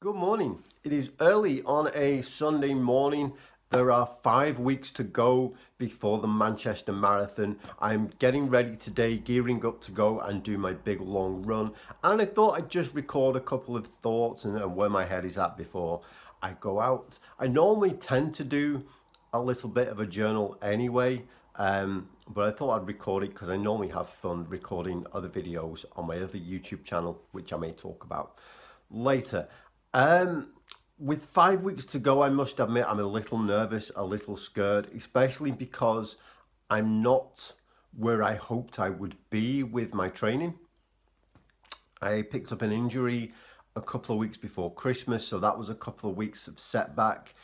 Good morning. It is early on a Sunday morning. There are 5 weeks to go before the Manchester Marathon. I'm getting ready today, gearing up to go and do my big long run. And I thought I'd just record a couple of thoughts and where my head is at before I go out. I normally tend to do a little bit of a journal anyway, but I thought I'd record it because I normally have fun recording other videos on my other YouTube channel, which I may talk about later. Um, with 5 weeks to go, I must admit I'm a little nervous, a little scared, especially because I'm not where I hoped I would be with my training. I picked up an injury a couple of weeks before Christmas, so that was a couple of weeks of setback.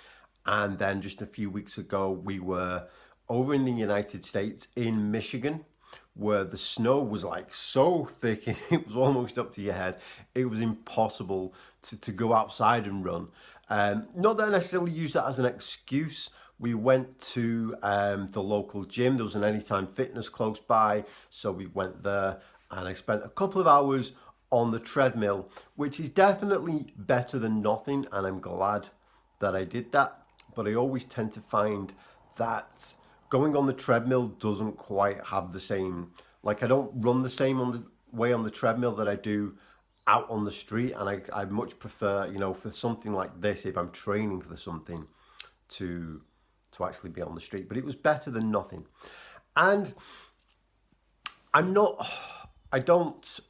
And then just a few weeks ago, we were over in the United States in Michigan, where the snow was like so thick, it was almost up to your head. It was impossible to go outside and run. Not that I necessarily use that as an excuse. We went to the local gym. There was an Anytime Fitness close by, so we went there and I spent a couple of hours on the treadmill, which is definitely better than nothing, and I'm glad that I did that. But I always tend to find that going on the treadmill doesn't quite have the same, like I don't run the same on the way on the treadmill that I do out on the street. And I much prefer, for something like this, if I'm training for something, to actually be on the street. But it was better than nothing. And I don't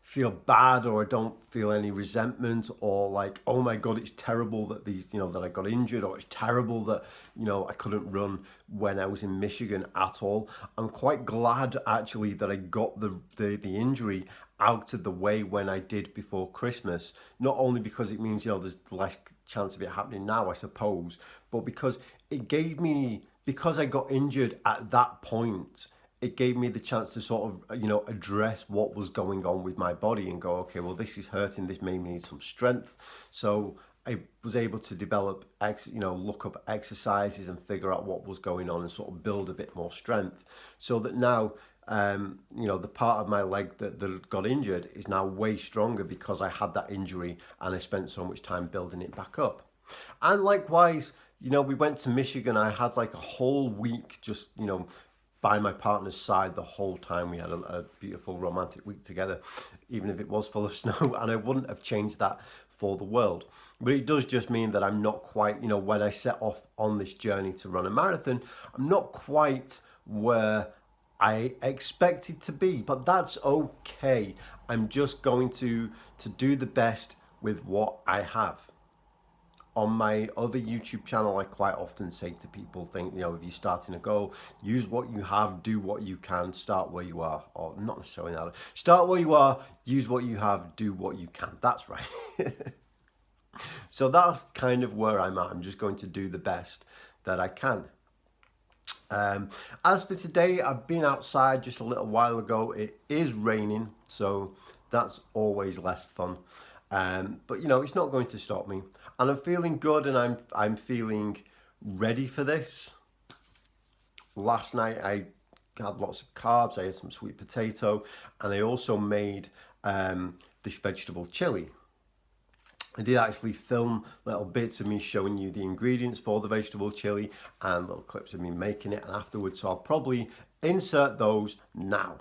feel bad, or I don't feel any resentment, or like, oh my God, it's terrible that that I got injured, or it's terrible that, I couldn't run when I was in Michigan at all. I'm quite glad actually that I got the injury out of the way when I did before Christmas. Not only because it means, there's less chance of it happening now, I suppose, but because because I got injured at that point, it gave me the chance to sort of, address what was going on with my body and go, okay, well, this is hurting. This made me need some strength. So I was able to develop, look up exercises and figure out what was going on and sort of build a bit more strength, so that now, the part of my leg that got injured is now way stronger because I had that injury and I spent so much time building it back up. And likewise, we went to Michigan. I had like a whole week just, by my partner's side the whole time. We had a beautiful romantic week together, even if it was full of snow, and I wouldn't have changed that for the world. But it does just mean that I'm not quite, when I set off on this journey to run a marathon, I'm not quite where I expected to be, but that's okay. I'm just going to do the best with what I have. On my other YouTube channel, I quite often say to people, if you're starting a goal, use what you have, do what you can, start where you are. Or not necessarily that. Start where you are, use what you have, do what you can. That's right. So that's kind of where I'm at. I'm just going to do the best that I can. As for today, I've been outside just a little while ago. It is raining, so that's always less fun. But it's not going to stop me, and I'm feeling good, and I'm feeling ready for this. Last night I had lots of carbs. I had some sweet potato, and I also made this vegetable chili. I did actually film little bits of me showing you the ingredients for the vegetable chili and little clips of me making it, and afterwards, so I'll probably insert those now.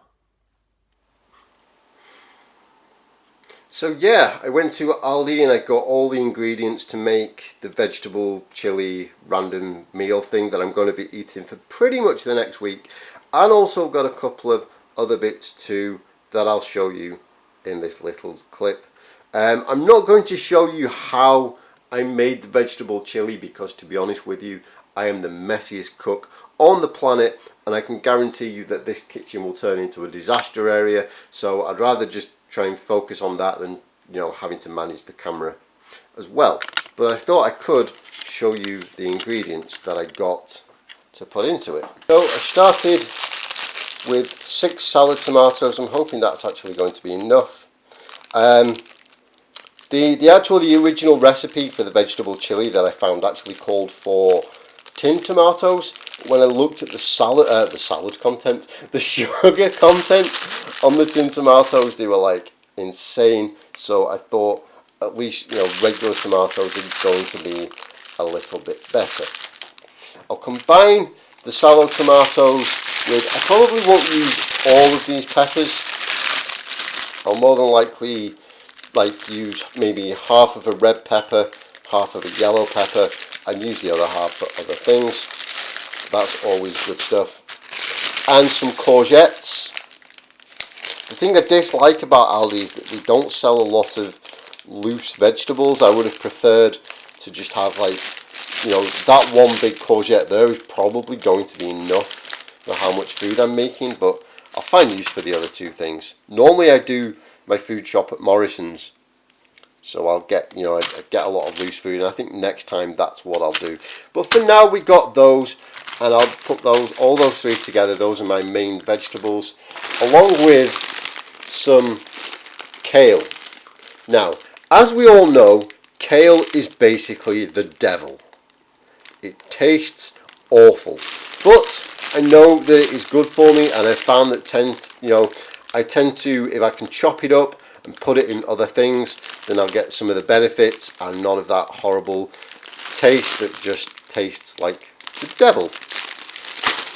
So yeah, I went to Aldi and I got all the ingredients to make the vegetable chili random meal thing that I'm going to be eating for pretty much the next week, and also got a couple of other bits too that I'll show you in this little clip. I'm not going to show you how I made the vegetable chili because, to be honest with you, I am the messiest cook on the planet, and I can guarantee you that this kitchen will turn into a disaster area, so I'd rather just try and focus on that than having to manage the camera as well. But I thought I could show you the ingredients that I got to put into it. So I started with 6 salad tomatoes. I'm hoping that's actually going to be enough. The original recipe for the vegetable chili that I found actually called for tin tomatoes. When I looked at the salad content, the sugar content on the tin tomatoes, they were like insane. So I thought at least, you know, regular tomatoes are going to be a little bit better. I'll combine the sallow tomatoes with, I probably won't use all of these peppers. I'll more than likely use maybe half of a red pepper, half of a yellow pepper, and use the other half for other things. That's always good stuff. And some courgettes. The thing I dislike about Aldi is that they don't sell a lot of loose vegetables. I would have preferred to just have, like, you know, that one big courgette there is probably going to be enough for how much food I'm making, but I'll find use for the other two things. Normally I do my food shop at Morrison's, so I'll get, you know, I get a lot of loose food, and I think next time that's what I'll do. But for now we got those, and I'll put those, all those three together. Those are my main vegetables, along with some kale. Now, as we all know, kale is basically the devil. It tastes awful, but I know that it is good for me, and I found that I tend to, if I can chop it up and put it in other things, then I'll get some of the benefits and none of that horrible taste that just tastes like the devil.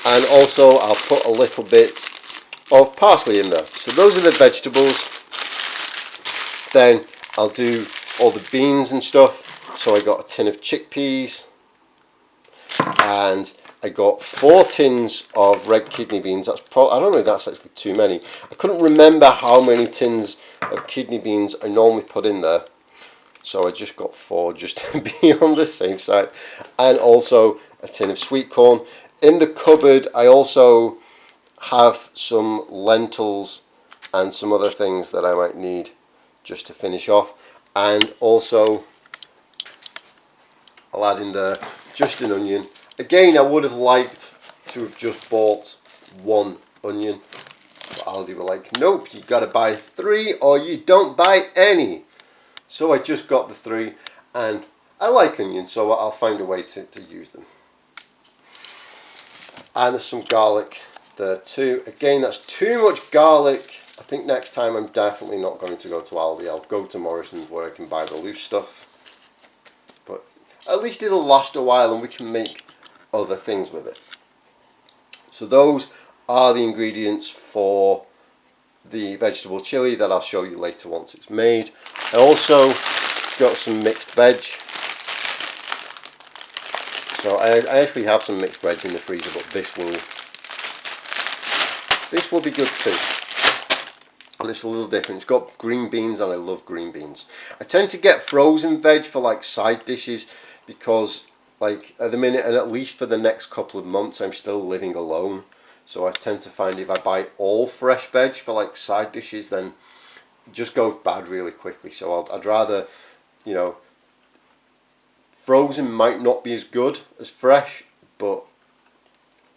And also I'll put a little bit of parsley in there. So those are the vegetables. Then I'll do all the beans and stuff. So I got a tin of chickpeas, and I got 4 tins of red kidney beans. That's I don't know if that's actually too many. I couldn't remember how many tins of kidney beans I normally put in there, so I just got 4 just to be on the safe side. And also a tin of sweet corn. In the cupboard I also have some lentils and some other things that I might need just to finish off. And also I'll add in there just an onion. Again, I would have liked to have just bought 1 onion, but Aldi were like, nope, you got to buy 3 or you don't buy any. So I just got the 3, and I like onions, so I'll find a way to use them. And there's some garlic there too. Again, that's too much garlic. I think next time I'm definitely not going to go to Aldi. I'll go to Morrison's where I can buy the loose stuff. But at least it'll last a while and we can make other things with it. So those are the ingredients for the vegetable chili that I'll show you later once it's made. I also got some mixed veg. So I actually have some mixed veg in the freezer, but this will be good too. And it's a little different. It's got green beans, and I love green beans. I tend to get frozen veg for like side dishes, because like at the minute, and at least for the next couple of months, I'm still living alone. So I tend to find if I buy all fresh veg for like side dishes, then it just goes bad really quickly. So I'd rather, you know, frozen might not be as good as fresh, but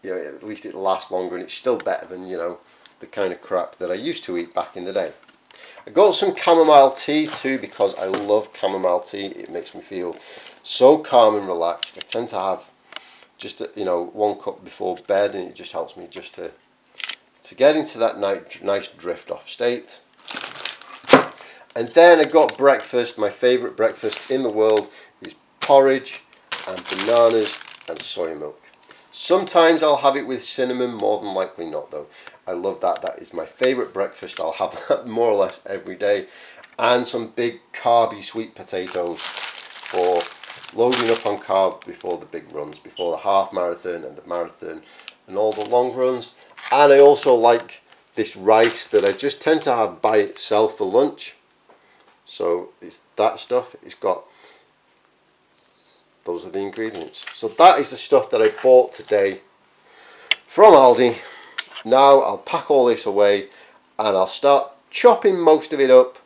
you know, at least it lasts longer, and it's still better than, you know, the kind of crap that I used to eat back in the day. I got some chamomile tea too, because I love chamomile tea. It makes me feel so calm and relaxed. I tend to have just, you know, 1 cup before bed, and it just helps me just to get into that nice drift off state. And then I got breakfast. My favourite breakfast in the world is porridge and bananas and soy milk. Sometimes I'll have it with cinnamon, more than likely not though. I love that. That is my favourite breakfast. I'll have that more or less every day. And some big carby sweet potatoes for loading up on carb before the big runs, before the half marathon and the marathon and all the long runs. And I also like this rice that I just tend to have by itself for lunch. So it's that stuff. It's got, those are the ingredients. So that is the stuff that I bought today from Aldi. Now I'll pack all this away, and I'll start chopping most of it up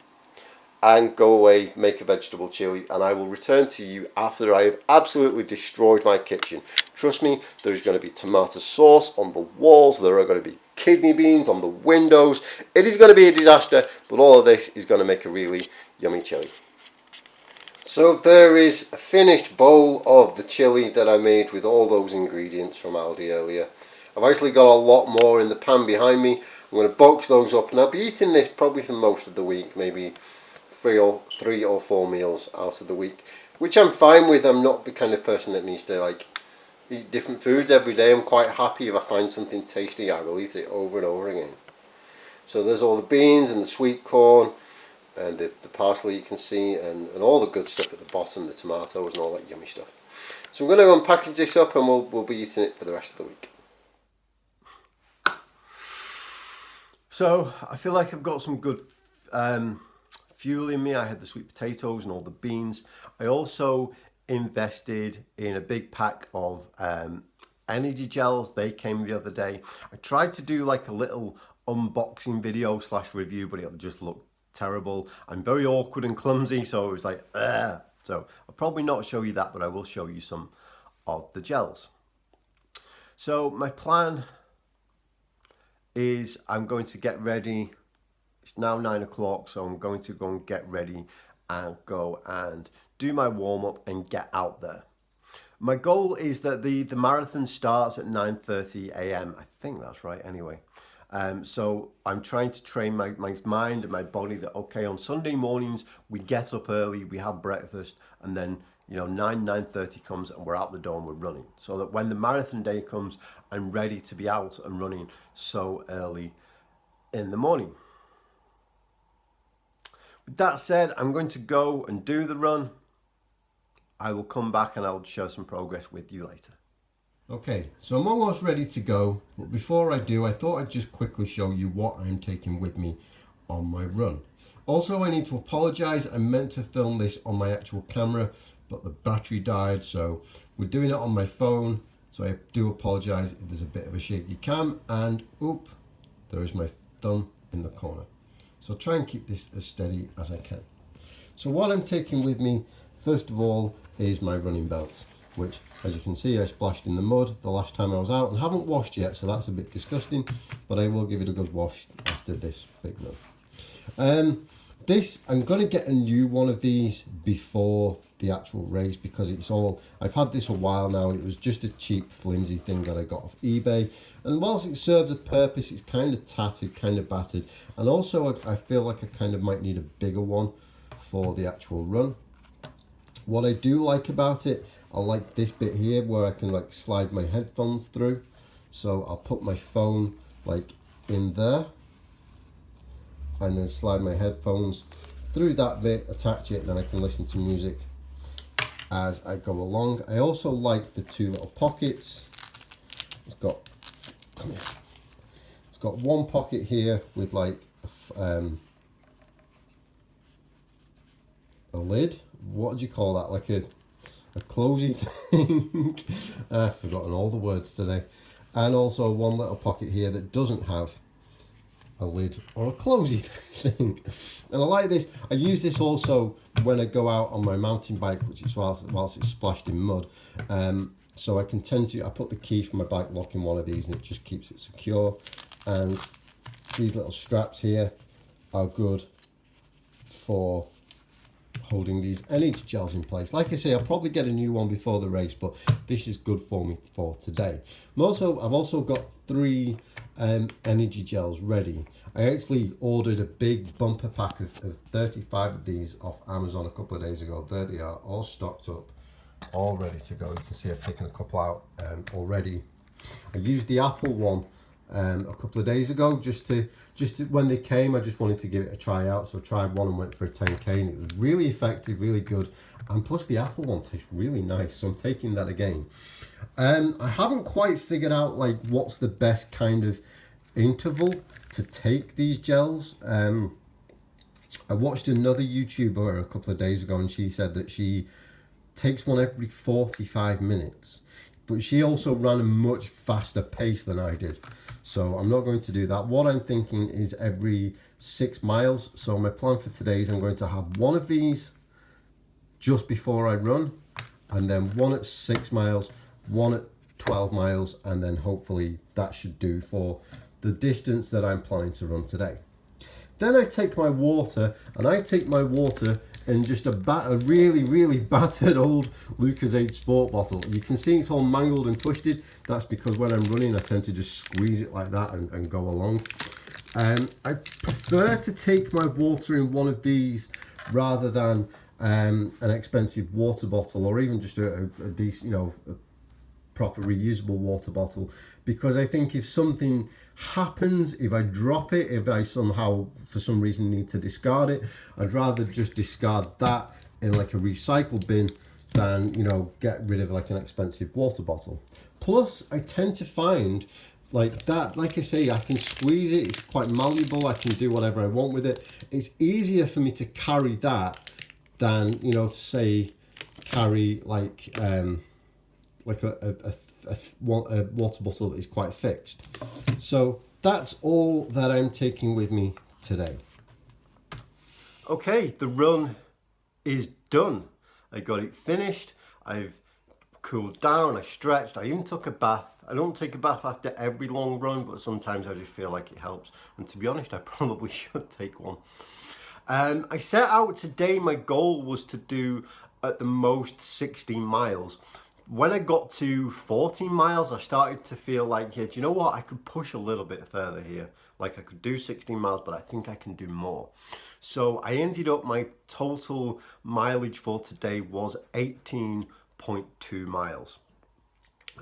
and go away, make a vegetable chili, and I will return to you after I have absolutely destroyed my kitchen. Trust me, there is going to be tomato sauce on the walls, there are going to be kidney beans on the windows. It is going to be a disaster, but all of this is going to make a really yummy chili. So there is a finished bowl of the chili that I made with all those ingredients from Aldi earlier. I've actually got a lot more in the pan behind me. I'm going to box those up, and I'll be eating this probably for most of the week, maybe three or four meals out of the week, which I'm fine with. I'm not the kind of person that needs to like eat different foods every day. I'm quite happy if I find something tasty, I will eat it over and over again. So there's all the beans and the sweet corn and the parsley you can see, and all the good stuff at the bottom, the tomatoes and all that yummy stuff. So I'm going to go and package this up, and we'll be eating it for the rest of the week. So I feel like I've got some good fuel in me. I had the sweet potatoes and all the beans. I also invested in a big pack of energy gels. They came the other day. I tried to do like a little unboxing video / review, but it just looked terrible. I'm very awkward and clumsy, so it was like, ugh. So I'll probably not show you that, but I will show you some of the gels. So my plan is I'm going to get ready. It's now 9 o'clock, so I'm going to go and get ready and go and do my warm-up and get out there. My goal is that the marathon starts at 9:30 a.m. I think that's right anyway. So I'm trying to train my mind and my body that, okay, on Sunday mornings, we get up early, we have breakfast, and then, 9:30 comes and we're out the door and we're running. So that when the marathon day comes, I'm ready to be out and running so early in the morning. With that said, I'm going to go and do the run. I will come back and I'll share some progress with you later. Okay, so I'm almost ready to go, but before I do, I thought I'd just quickly show you what I'm taking with me on my run. Also, I need to apologise. I meant to film this on my actual camera, but the battery died, so we're doing it on my phone. So I do apologise if there's a bit of a shaky cam, and oop, there is my thumb in the corner. So I'll try and keep this as steady as I can. So what I'm taking with me, first of all, is my running belt, which, as you can see, I splashed in the mud the last time I was out and haven't washed yet, so that's a bit disgusting, but I will give it a good wash after this big run. I'm going to get a new one of these before the actual race, because I've had this a while now, and it was just a cheap flimsy thing that I got off eBay, and whilst it serves a purpose, it's kind of tattered, kind of battered, and also I feel like I kind of might need a bigger one for the actual run. What I do like about it, I like this bit here where I can like slide my headphones through. So I'll put my phone like in there and then slide my headphones through that bit, attach it, and then I can listen to music as I go along. I also like the two little pockets. It's got one pocket here with like a lid. What do you call that? Like a closey thing. I've forgotten all the words today. And also one little pocket here that doesn't have a lid or a closey thing. And I like this. I use this also when I go out on my mountain bike, which is whilst it's splashed in mud. So I put the key for my bike lock in one of these, and it just keeps it secure. And these little straps here are good for holding these energy gels in place. Like I say, I'll probably get a new one before the race, but this is good for me for today. I've also got 3 energy gels ready. I actually ordered a big bumper pack of 35 of these off Amazon a couple of days ago. There they are, all stocked up, all ready to go. You can see I've taken a couple out already. I used the Apple one a couple of days ago just to when they came. I just wanted to give it a try out, so I tried one and went for a 10k, and it was really effective, really good, and plus the Apple one tastes really nice, so I'm taking that again. I haven't quite figured out like what's the best kind of interval to take these gels. I watched another YouTuber a couple of days ago, and she said that she takes one every 45 minutes, but she also ran a much faster pace than I did. So I'm not going to do that. What I'm thinking is every 6 miles. So my plan for today is I'm going to have one of these just before I run, and then one at 6 miles, one at 12 miles, and then hopefully that should do for the distance that I'm planning to run today. Then I take my water, and I take my water in just a really, really battered old Lucozade Sport bottle. You can see it's all mangled and twisted. That's because when I'm running, I tend to just squeeze it like that and go along. I prefer to take my water in one of these rather than an expensive water bottle, or even just a decent, a proper reusable water bottle. Because I think if something happens, if I drop it, if I somehow for some reason need to discard it, I'd rather just discard that in like a recycle bin than get rid of like an expensive water bottle. Plus I tend to find like that, like I say, I can squeeze it, it's quite malleable, I can do whatever I want with it. It's easier for me to carry that than to say carry like a water bottle that is quite fixed. So that's all that I'm taking with me today. Okay, the run is done. I got it finished, I've cooled down, I stretched, I even took a bath. I don't take a bath after every long run, but sometimes I just feel like it helps. And to be honest, I probably should take one. I set out today, my goal was to do at the most 16 miles. When I got to 14 miles, I started to feel like, yeah, do you know what? I could push a little bit further here. Like I could do 16 miles, but I think I can do more. So I ended up, my total mileage for today was 18.2 miles.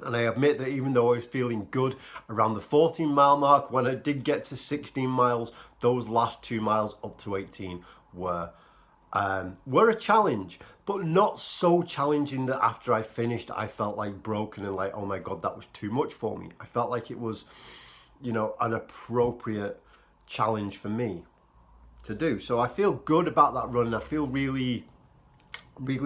And I admit that even though I was feeling good around the 14 mile mark, when I did get to 16 miles, those last 2 miles up to 18 were a challenge, but not so challenging that after I finished, I felt like broken and like, oh my God, that was too much for me. I felt like it was, an appropriate challenge for me to do. So I feel good about that run. I feel really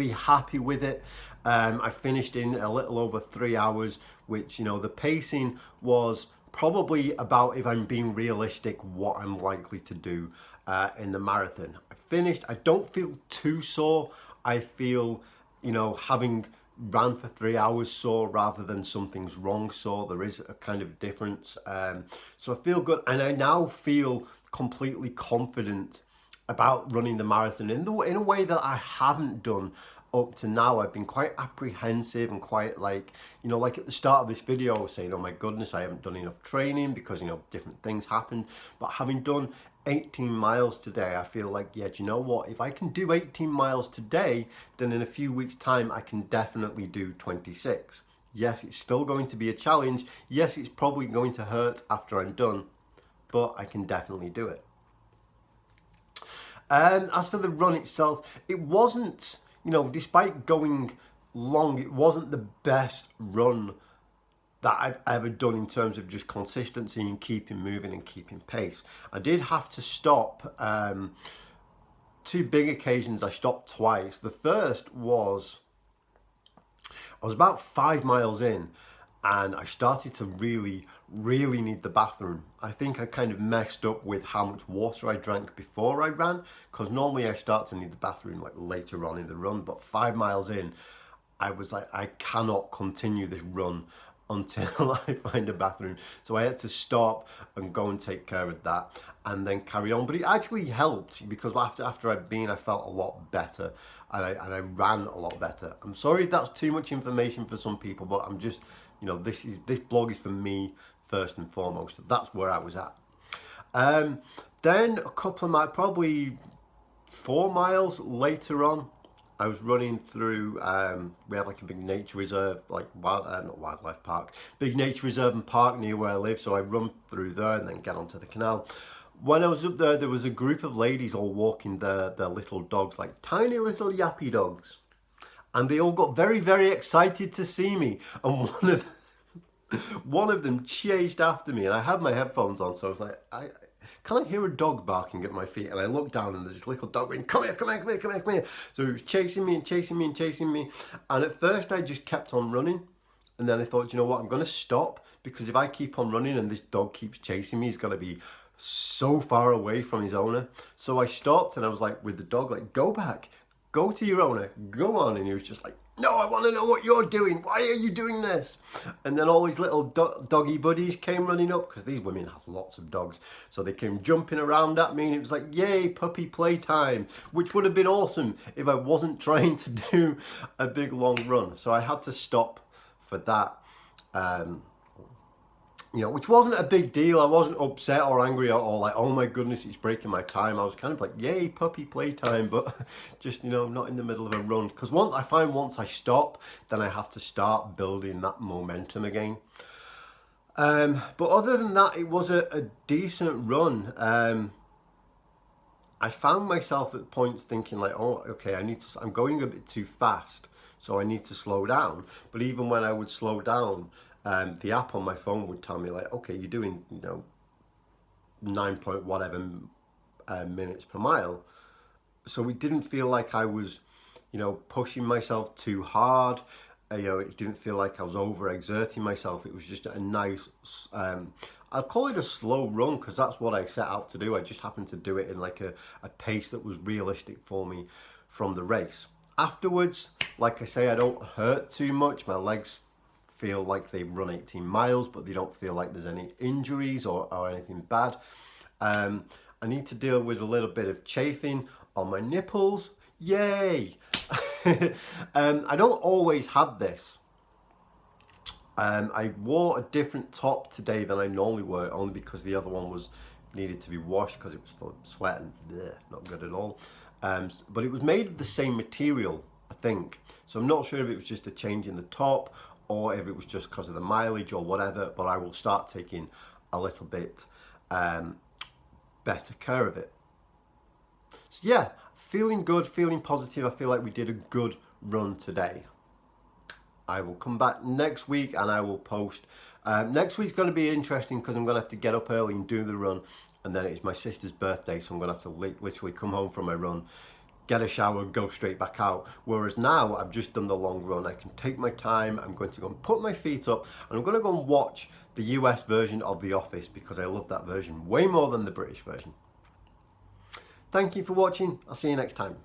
happy with it. I finished in a little over 3 hours, which, the pacing was probably about, if I'm being realistic, what I'm likely to do in the marathon. I finished, I don't feel too sore. I feel, having ran for 3 hours sore rather than something's wrong sore. There is a kind of difference. So I feel good, and I now feel completely confident about running the marathon in a way that I haven't done up to now. I've been quite apprehensive and quite like at the start of this video I was saying, oh my goodness, I haven't done enough training because different things happened. But having done 18 miles today, I feel like, yeah, do you know what, if I can do 18 miles today, then in a few weeks time I can definitely do 26. Yes, it's still going to be a challenge. Yes, it's probably going to hurt after I'm done, but I can definitely do it. As for the run itself, it wasn't, despite going long, it wasn't the best run that I've ever done in terms of just consistency and keeping moving and keeping pace. I did have to stop, 2 big occasions I stopped twice. The first was, I was about 5 miles in and I started to really need the bathroom. I think I kind of messed up with how much water I drank before I ran, because normally I start to need the bathroom like later on in the run, but 5 miles in, I was like, I cannot continue this run until I find a bathroom. So I had to stop and go and take care of that and then carry on. But it actually helped, because after I'd been, I felt a lot better and I ran a lot better. I'm sorry if that's too much information for some people, but I'm just, this blog is for me first and foremost. So that's where I was at. Then a couple of miles, probably 4 miles later on, I was running through, we have like a big nature reserve, like not wildlife park, big nature reserve and park near where I live. So I run through there and then get onto the canal. When I was up there, there was a group of ladies all walking their little dogs, like tiny little yappy dogs. And they all got very excited to see me. And one of them chased after me, and I had my headphones on, so I was like, can I hear a dog barking at my feet? And I looked down and there's this little dog going, come here. So he was chasing me. And at first I just kept on running. And then I thought, you know what, I'm going to stop, because if I keep on running and this dog keeps chasing me, he's going to be so far away from his owner. So I stopped and I was like, with the dog, like, go back, go to your owner, go on. And he was just like, no, I want to know what you're doing. Why are you doing this? And then all these little doggy buddies came running up, because these women have lots of dogs. So they came jumping around at me, and it was like, yay, puppy playtime, which would have been awesome if I wasn't trying to do a big long run. So I had to stop for that. you know, which wasn't a big deal. I wasn't upset or angry or like, oh my goodness, it's breaking my time. I was kind of like, yay, puppy playtime, but just, you know, not in the middle of a run. Because once I stop, then I have to start building that momentum again. But other than that, it was a decent run. I found myself at points thinking like, oh, okay, I'm going a bit too fast, so I need to slow down. But even when I would slow down, the app on my phone would tell me like, okay, you're doing, you know, 9 point whatever minutes per mile. So it didn't feel like I was, you know, pushing myself too hard. You know, it didn't feel like I was overexerting myself. It was just a nice, I'll call it a slow run because that's what I set out to do. I just happened to do it in like a pace that was realistic for me from the race. Afterwards, like I say, I don't hurt too much. My legs feel like they've run 18 miles, but they don't feel like there's any injuries or anything bad. I need to deal with a little bit of chafing on my nipples. Yay! I don't always have this. I wore a different top today than I normally wear, only because the other one needed to be washed because it was full of sweat and bleh, not good at all. But it was made of the same material, I think. So I'm not sure if it was just a change in the top or if it was just because of the mileage or whatever, but I will start taking a little bit better care of it. So yeah, feeling good, feeling positive. I feel like we did a good run today. I will come back next week and I will post. Next week's going to be interesting because I'm going to have to get up early and do the run, and then it's my sister's birthday, so I'm going to have to literally come home from my run, get a shower, go straight back out. Whereas now I've just done the long run. I can take my time. I'm going to go and put my feet up, and I'm going to go and watch the US version of The Office because I love that version way more than the British version. Thank you for watching. I'll see you next time.